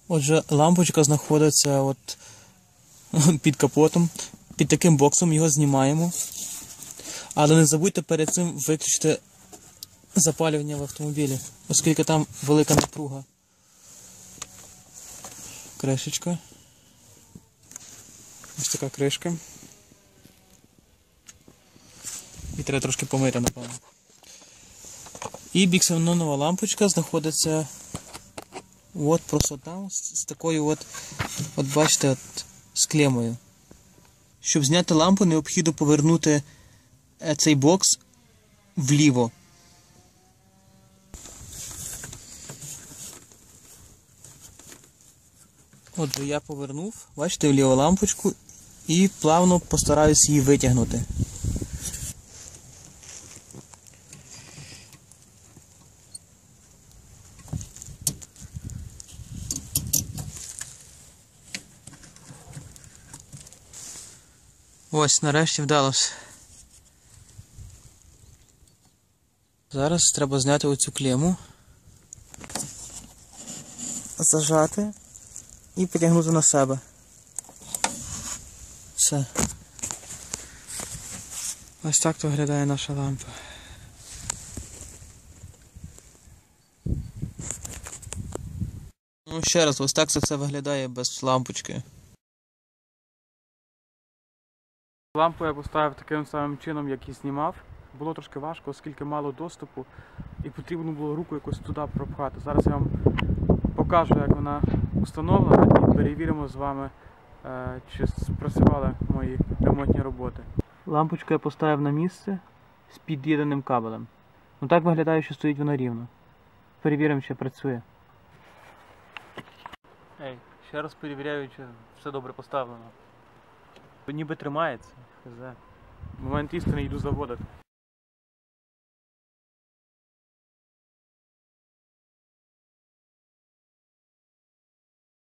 Отже, лампочка знаходиться от під капотом, під таким боксом, його знімаємо. Але не забудьте перед цим виключити запалювання в автомобілі, оскільки там велика напруга. Кришечка. Ось така кришка. І треба трошки помити, напевно. І біксенонова лампочка знаходиться от просто там, з такою от бачите, от, з клемою. Щоб зняти лампу, необхідно повернути цей бокс вліво. Отже, я повернув, бачите, вліво лампочку і плавно постараюсь її витягнути. Ось, нарешті вдалося. Зараз треба зняти оцю клему, зажати і потягнути на себе. Все. Ось так то виглядає наша лампа. Ну ще раз, ось так це все виглядає без лампочки. Лампу я поставив таким самим чином, як і знімав. Було трошки важко, оскільки мало доступу і потрібно було руку якось туди пропхати. Зараз я вам покажу, як вона встановлена, і перевіримо з вами, чи спрацювали мої ремонтні роботи. Лампочку я поставив на місце з під'єднаним кабелем. Ну так виглядає, що стоїть вона рівно. Перевіримо, чи працює. Ще раз перевіряю, чи все добре поставлено. Ніби тримається. В момент істини йду заводити.